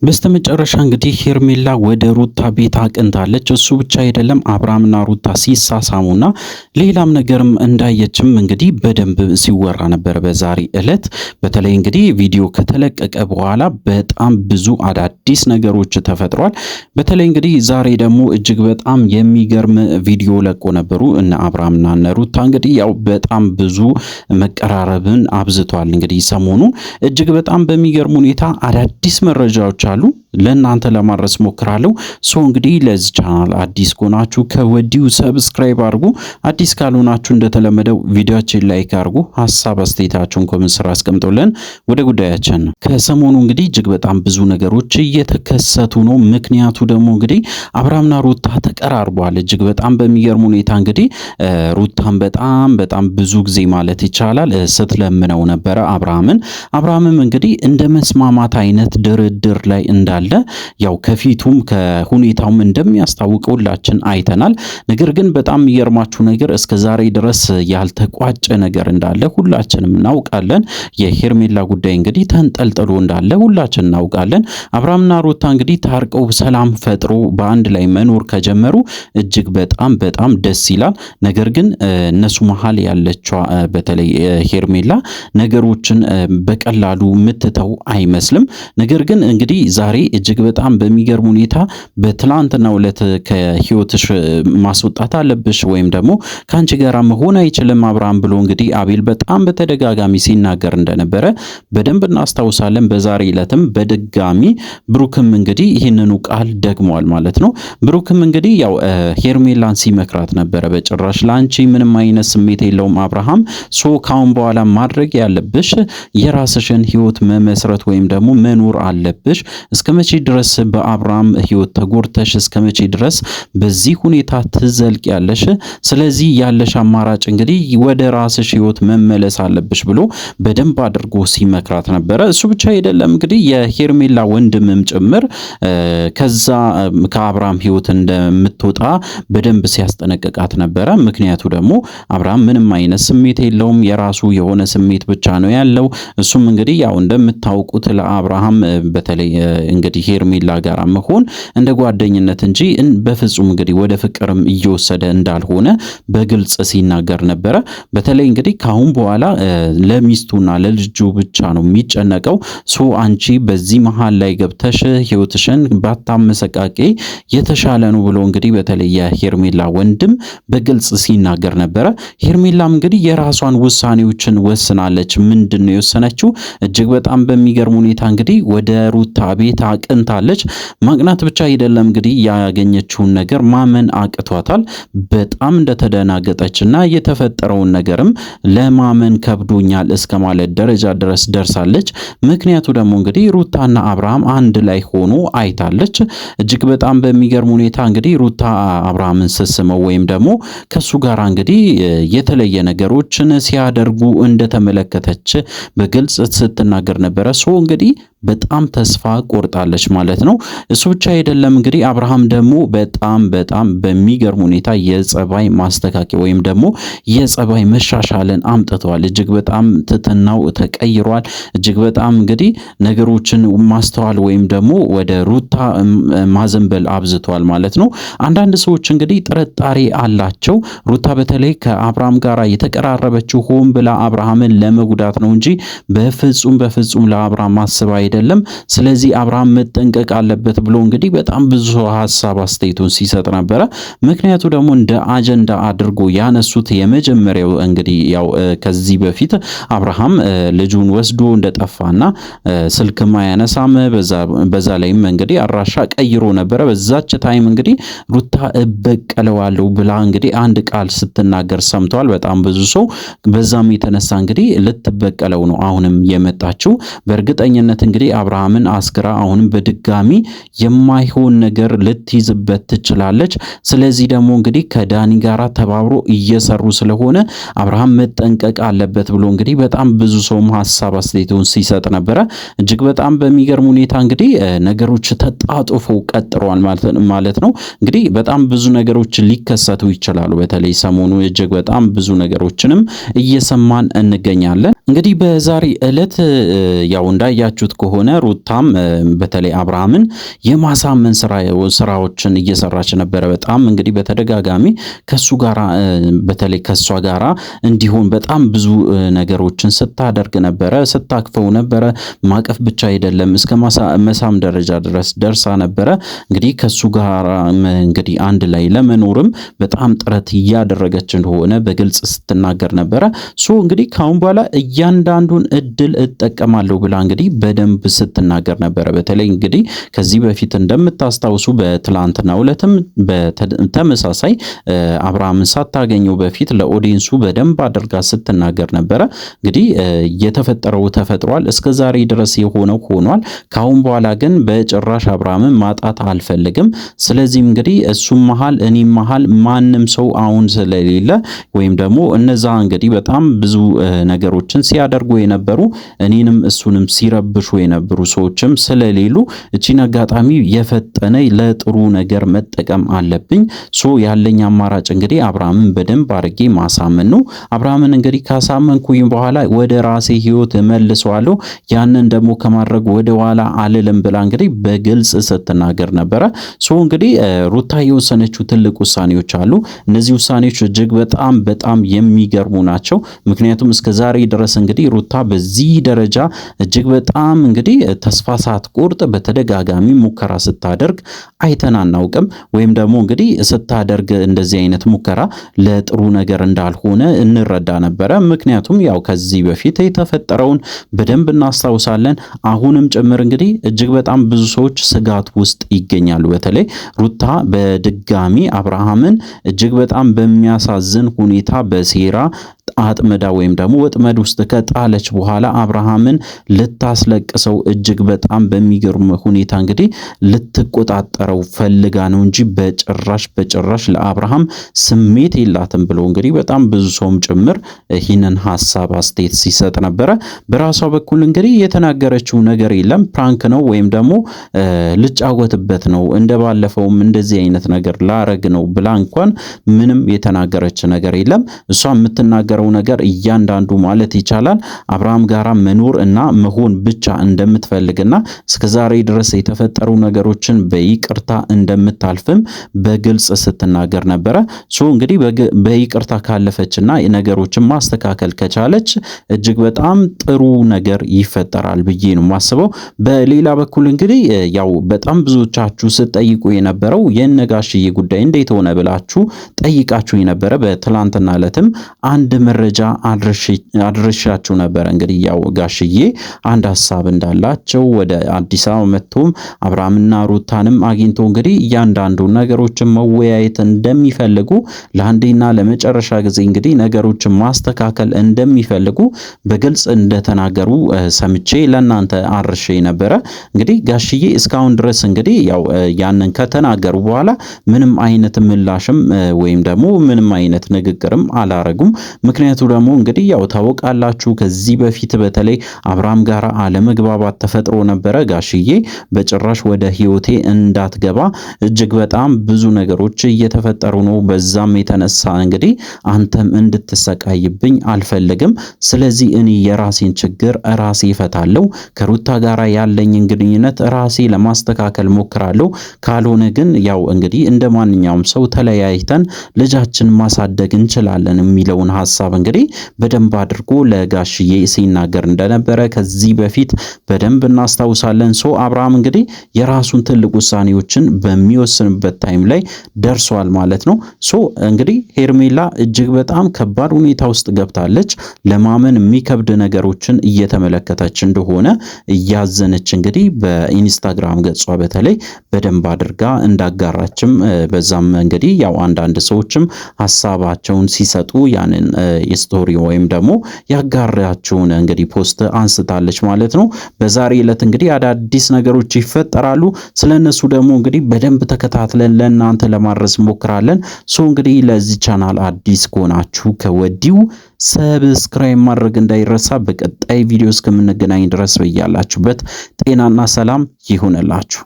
በስተመጨረሻ እንግዲህ ሄርሜላ ወደ ሩታ ቤት አቅንታለች። እሱ ብቻ አይደለም አብርሃምና ሩታ ሲሳሳሙና ሌላም ነገርም እንዳየችም እንግዲህ በደንብ ሲወራ ነበር በዛሬ ዕለት። በተለይ እንግዲህ ቪዲዮ ከተለቀቀ በኋላ በጣም ብዙ አዳዲስ ነገሮች ተፈጥሯል። በተለይ እንግዲህ ዛሬ ደግሞ እጅግ በጣም የሚገርም ቪዲዮ ለቆ ነበሩ እነ አብርሃምና እነ ሩታ እንግዲህ ያው በጣም ብዙ መቀራረብን አብዝቷል። እንግዲህ ሰሞኑን እጅግ በጣም በሚገርም ሁኔታ አዳዲስ መረጃዎች አሉ ለእናንተ ለማድረስ ሞክራለሁ። እንግዲህ ለዚህ ቻናል አዲስ ከሆናችሁ ከወዲሁ ሰብስክራይብ አድርጉ። አዲስ ካልሆናችሁ እንደተለመደው ቪዲዮአችን ላይክ አድርጉ። ሐሳብ አስተያየታችሁን ኮሜንት ስራ አስቀምጡልን። ወደ ጉዳያችን ነው። ከሰሞኑ እንግዲህ እጅግ በጣም ብዙ ነገሮች እየተከሰቱ ነው። ምክንያቱ ደግሞ እንግዲህ አብርሃምና ሩታ ተቀራርበዋል። እጅግ በጣም በሚገርም ሁኔታ እንግዲህ ሩታን በጣም ብዙ ጊዜ ማለት ይቻላል ስትለምነው ነበረ አብርሃምም እንግዲህ እንደ መስማማት አይነት ድርድር ላይ እንዳለ ያው ከፊቱም ከሁኔታውም እንደሚያስታውቀው ሁላችን አይተናል። ነገር ግን በጣም የሚገርማችሁ ነገር እስከ ዛሬ ድረስ ያልተቋጨ ነገር እንዳለ ሁላችንም እናውቃለን። የሄርሜላ ጉዳይ እንግዲህ ተንጠልጥሎ እንዳለ ሁላችን እናውቃለን። አብርሃምና ሩታ እንግዲህ ታርቀው ሰላም ፈጥሮ በአንድ ላይ መኖር ከጀመሩ እጅግ በጣም ደስ ይላል። ነገር ግን እነሱ መሃል ያለችው በተለይ ሄርሜላ ነገሮችን በቀላሉ ምትተው አይመስልም። ነገር ግን እንግዲህ ዛሬ እጅግ በጣም በሚገርም ሁኔታ በትላንትናው ዕለት ከህይወትሽ ማስወጣት አለብሽ ወይም ደግሞ ካንቺ ጋር መሆን አይችልም አብርሃም ብሎ እንግዲህ አቤል በጣም በተደጋጋሚ ሲናገር እንደነበረ በደንብ እናስታውሳለን። በዛሬ ዕለትም በድጋሚ ብሩክም እንግዲህ ይህንኑ ቃል ደግሟል ማለት ነው። ብሩክም እንግዲህ ያው ሄርሜላን ሲመክራት ነበረ። በጭራሽ ላንቺ ምንም አይነት ስሜት የለውም አብርሃም ካሁን በኋላ ማድረግ ያለብሽ የራስሽን ህይወት መመስረት ወይም ደግሞ መኖር አለብሽ። እስከመቼ ድረስ በአብርሃም ህይወት ተጎድተሽ እስከመቼ ድረስ በዚህ ሁኔታ ትዘልቂያለሽ? ስለዚህ ያለሽ አማራጭ እንግዲህ ወደ ራስሽ ህይወት መመለስ አለብሽ ብሎ በደንብ አድርጎ ሲመክራት ነበረ። እሱ ብቻ አይደለም እንግዲህ የሄርሜላ ወንድምም ጭምር ከዛ ከአብርሃም ህይወት እንደምትወጣ በደንብ ሲያስጠነቅቃት ነበረ። ምክንያቱ ደግሞ አብርሃም ምንም አይነት ስሜት የለውም፣ የራሱ የሆነ ስሜት ብቻ ነው ያለው። እሱም እንግዲህ ያው እንደምታውቁት ለአብርሃም በተለይ እንግዲህ ሄርሜላ ጋር መሆን እንደ ጓደኝነት እንጂ በፍጹም እንግዲህ ወደ ፍቅርም እየወሰደ እንዳልሆነ በግልጽ ሲናገር ነበረ። በተለይ እንግዲህ ካሁን በኋላ ለሚስቱና ለልጁ ብቻ ነው የሚጨነቀው። አንቺ በዚህ መሃል ላይ ገብተሽ ህይወትሽን ባታመሰቃቂ የተሻለ ነው ብሎ እንግዲህ በተለይ የሄርሜላ ወንድም በግልጽ ሲናገር ነበረ። ሄርሜላም እንግዲህ የራሷን ውሳኔዎችን ወስናለች። ምንድነው የወሰነችው? እጅግ በጣም በሚገርም ሁኔታ እንግዲህ ወደ ሩታ ቤት አቅንታለች። ማቅናት ብቻ አይደለም እንግዲህ ያገኘችውን ነገር ማመን አቅቷታል። በጣም እንደተደናገጠችና የተፈጠረውን ነገርም ለማመን ከብዶኛል እስከ ማለት ደረጃ ድረስ ደርሳለች። ምክንያቱ ደግሞ እንግዲህ ሩታና አብርሃም አንድ ላይ ሆኖ አይታለች። እጅግ በጣም በሚገርም ሁኔታ እንግዲህ ሩታ አብርሃምን ስስመው ወይም ደግሞ ከሱ ጋር እንግዲህ የተለየ ነገሮችን ሲያደርጉ እንደተመለከተች በግልጽ ስትናገር ነበረ። እንግዲህ በጣም ተስፋ ቆርጣለች ማለት ነው። እሱ ብቻ አይደለም እንግዲህ አብርሃም ደግሞ በጣም በሚገርም ሁኔታ የጸባይ ማስተካከያ ወይም ደግሞ የጸባይ መሻሻልን አምጥተዋል። እጅግ በጣም ትትናው ተቀይሯል። እጅግ በጣም እንግዲህ ነገሮችን ማስተዋል ወይም ደግሞ ወደ ሩታ ማዘንበል አብዝቷል ማለት ነው። አንዳንድ ሰዎች እንግዲህ ጥርጣሬ አላቸው። ሩታ በተለይ ከአብርሃም ጋር የተቀራረበችው ሆን ብላ አብርሃምን ለመጉዳት ነው እንጂ በፍጹም ለአብርሃም ማስባ አይደለም። ስለዚህ አብርሃም መጠንቀቅ አለበት ብሎ እንግዲህ በጣም ብዙ ሐሳብ አስተያየቱን ሲሰጥ ነበረ። ምክንያቱ ደግሞ እንደ አጀንዳ አድርጎ ያነሱት የመጀመሪያው እንግዲህ ያው ከዚህ በፊት አብርሃም ልጁን ወስዶ እንደጠፋና ስልክም አያነሳም፣ በዛ ላይም እንግዲህ አድራሻ ቀይሮ ነበረ። በዛች ታይም እንግዲህ ሩታ እበቀለዋለሁ ብላ እንግዲህ አንድ ቃል ስትናገር ሰምተዋል በጣም ብዙ ሰው። በዛም የተነሳ እንግዲህ ልትበቀለው ነው አሁንም የመጣችው። በእርግጠኝነት እንግዲህ አብርሃምን አስክራ አሁንም በድጋሚ የማይሆን ነገር ልትይዝበት ትችላለች። ስለዚህ ደግሞ እንግዲህ ከዳኒ ጋራ ተባብሮ እየሰሩ ስለሆነ አብርሃም መጠንቀቅ አለበት ብሎ እንግዲህ በጣም ብዙ ሰውም ሐሳብ አስተያየቱን ሲሰጥ ነበረ። እጅግ በጣም በሚገርም ሁኔታ እንግዲህ ነገሮች ተጣጥፎ ቀጥሯል ማለት ነው። እንግዲህ በጣም ብዙ ነገሮች ሊከሰቱ ይችላሉ። በተለይ ሰሞኑ እጅግ በጣም ብዙ ነገሮችንም እየሰማን እንገኛለን። እንግዲህ በዛሬ ዕለት ያው እንዳያችሁት ከሆነ ሩታም በተለይ አብርሃምን የማሳመን ስራዎችን እየሰራች ነበረ። በጣም እንግዲህ በተደጋጋሚ ከሱ ጋራ በተለይ ከሷ ጋራ እንዲሆን በጣም ብዙ ነገሮችን ስታደርግ ነበረ፣ ስታክፈው ነበረ። ማቀፍ ብቻ አይደለም እስከ መሳም ደረጃ ድረስ ደርሳ ነበረ። እንግዲህ ከሱ ጋራ እንግዲህ አንድ ላይ ለመኖርም በጣም ጥረት እያደረገች እንደሆነ በግልጽ ስትናገር ነበረ። ሶ እንግዲህ ካሁን በኋላ እያንዳንዱን እድል እጠቀማለሁ ብላ እንግዲህ በደንብ ስትናገር ነበረ። በተለይ እንግዲህ ከዚህ በፊት እንደምታስታውሱ በትላንትናው ዕለትም በተመሳሳይ አብርሃምን ሳታገኘው በፊት ለኦዲየንሱ በደንብ አድርጋ ስትናገር ነበረ። እንግዲህ የተፈጠረው ተፈጥሯል፣ እስከ ዛሬ ድረስ የሆነው ሆኗል። ካሁን በኋላ ግን በጭራሽ አብርሃምን ማጣት አልፈልግም። ስለዚህም እንግዲህ እሱም መሃል እኔም መሃል ማንም ሰው አሁን ስለሌለ ወይም ደግሞ እነዛ እንግዲህ በጣም ብዙ ነገሮችን ሲያደርጉ የነበሩ እኔንም እሱንም ሲረብሹ የነበሩ ሰዎችም ስለሌሉ እቺን አጋጣሚ የፈጠነ ለጥሩ ነገር መጠቀም አለብኝ። ሶ ያለኝ አማራጭ እንግዲህ አብርሃምን በደንብ አድርጌ ማሳመን ነው። አብርሃምን እንግዲህ ካሳመንኩኝ በኋላ ወደ ራሴ ህይወት እመልሰዋለሁ። ያንን ደግሞ ከማድረግ ወደ ኋላ አልልም ብላ እንግዲህ በግልጽ ስትናገር ነበረ። ሶ እንግዲህ ሩታ የወሰነችው ትልቅ ውሳኔዎች አሉ። እነዚህ ውሳኔዎች እጅግ በጣም የሚገርሙ ናቸው። ምክንያቱም እስከ ዛሬ ድረስ እንግዲህ ሩታ በዚህ ደረጃ እጅግ በጣም እንግዲህ ተስፋ ሳትቆርጥ በተደጋጋሚ ሙከራ ስታደርግ አይተን አናውቅም። ወይም ደግሞ እንግዲህ ስታደርግ እንደዚህ አይነት ሙከራ ለጥሩ ነገር እንዳልሆነ እንረዳ ነበረ። ምክንያቱም ያው ከዚህ በፊት የተፈጠረውን በደንብ እናስታውሳለን። አሁንም ጭምር እንግዲህ እጅግ በጣም ብዙ ሰዎች ስጋት ውስጥ ይገኛሉ። በተለይ ሩታ በድጋሚ አብርሃምን እጅግ በጣም በሚያሳዝን ሁኔታ በሴራ አጥመዳ ወይም ደግሞ ወጥመድ ውስጥ ከጣለች በኋላ አብርሃምን ልታስለቅሰው እጅግ በጣም በሚገርም ሁኔታ እንግዲህ ልትቆጣጠረው ፈልጋ ነው እንጂ በጭራሽ ለአብርሃም ስሜት የላትም ብሎ እንግዲህ በጣም ብዙ ሰውም ጭምር ይህንን ሐሳብ አስተያየት ሲሰጥ ነበረ። በራሷ በኩል እንግዲህ የተናገረችው ነገር የለም። ፕራንክ ነው ወይም ደግሞ ልጫወትበት ነው እንደባለፈውም እንደዚህ አይነት ነገር ላረግ ነው ብላ እንኳን ምንም የተናገረች ነገር የለም። እሷ የምትናገረው ነገር እያንዳንዱ ማለት ይቻላል አብርሃም ጋራ መኖር እና መሆን ብቻ እንደምትፈልግና እስከዛሬ ድረስ የተፈጠሩ ነገሮችን በይቅርታ እንደምታልፍም በግልጽ ስትናገር ነበረ። ሶ እንግዲህ በይቅርታ ካለፈችና ነገሮችን ማስተካከል ከቻለች እጅግ በጣም ጥሩ ነገር ይፈጠራል ብዬ ነው ማስበው። በሌላ በኩል እንግዲህ ያው በጣም ብዙዎቻችሁ ስትጠይቁ የነበረው የነጋሽዬ ጉዳይ እንዴት ሆነ ብላችሁ ጠይቃችሁ የነበረ በትላንትና ዕለትም አንድ መረጃ አድርሻችሁ ነበረ። እንግዲህ ያው ጋሽዬ አንድ ሐሳብ እንዳላቸው ወደ አዲስ አበባ መጥቶም አብርሃምና ሩታንም አግኝቶ እንግዲህ እያንዳንዱ ነገሮችን መወያየት እንደሚፈልጉ ለአንዴና ለመጨረሻ ጊዜ እንግዲህ ነገሮችን ማስተካከል እንደሚፈልጉ በግልጽ እንደተናገሩ ሰምቼ ለናንተ አርሼ ነበረ። እንግዲህ ጋሽዬ እስካሁን ድረስ እንግዲህ ያው ያንን ከተናገሩ በኋላ ምንም አይነት ምላሽም ወይም ደግሞ ምንም አይነት ንግግርም አላረጉም። ምክንያቱ ደግሞ እንግዲህ ያው ታወቃላችሁ ከዚህ በፊት በተለይ አብርሃም ጋር አለመግባባት ተፈጥሮ ነበረ። ጋሽዬ በጭራሽ ወደ ህይወቴ እንዳትገባ እጅግ በጣም ብዙ ነገሮች እየተፈጠሩ ነው። በዛም የተነሳ እንግዲህ አንተም እንድትሰቃይብኝ አልፈልግም። ስለዚህ እኔ የራሴን ችግር ራሴ እፈታለሁ። ከሩታ ጋር ያለኝን ግንኙነት ራሴ ለማስተካከል ሞክራለሁ። ካልሆነ ግን ያው እንግዲህ እንደማንኛውም ሰው ተለያይተን ልጃችን ማሳደግ እንችላለን የሚለውን ሐሳብ እንግዲህ በደንብ አድርጎ ለጋሽዬ ሲናገር እንደነበረ ከዚህ በፊት በደንብ እናስታውሳለን። ሶ አብርሃም እንግዲህ የራሱን ትልቅ ውሳኔዎችን በሚወስንበት ታይም ላይ ደርሷል ማለት ነው። ሶ እንግዲህ ሄርሜላ እጅግ በጣም ከባድ ሁኔታ ውስጥ ገብታለች። ለማመን የሚከብድ ነገሮችን እየተመለከተች እንደሆነ እያዘነች እንግዲህ በኢንስታግራም ገጿ በተለይ በደንብ አድርጋ እንዳጋራችም በዛም እንግዲህ ያው አንዳንድ ሰዎችም ሐሳባቸውን ሲሰጡ ያንን የስቶሪ ወይም ደግሞ ያጋራችውን እንግዲህ ፖስት አንስታለች ማለት ነው። በዛሬ ዕለት እንግዲህ አዳዲስ ነገሮች ይፈጠራሉ። ስለነሱ ደግሞ እንግዲህ በደንብ ተከታትለን ለእናንተ ለማድረስ እንሞክራለን። ሶ እንግዲህ ለዚህ ቻናል አዲስ ከሆናችሁ ከወዲሁ ሰብስክራይብ ማድረግ እንዳይረሳ። በቀጣይ ቪዲዮ እስከምንገናኝ ድረስ በያላችሁበት ጤናና ሰላም ይሁንላችሁ።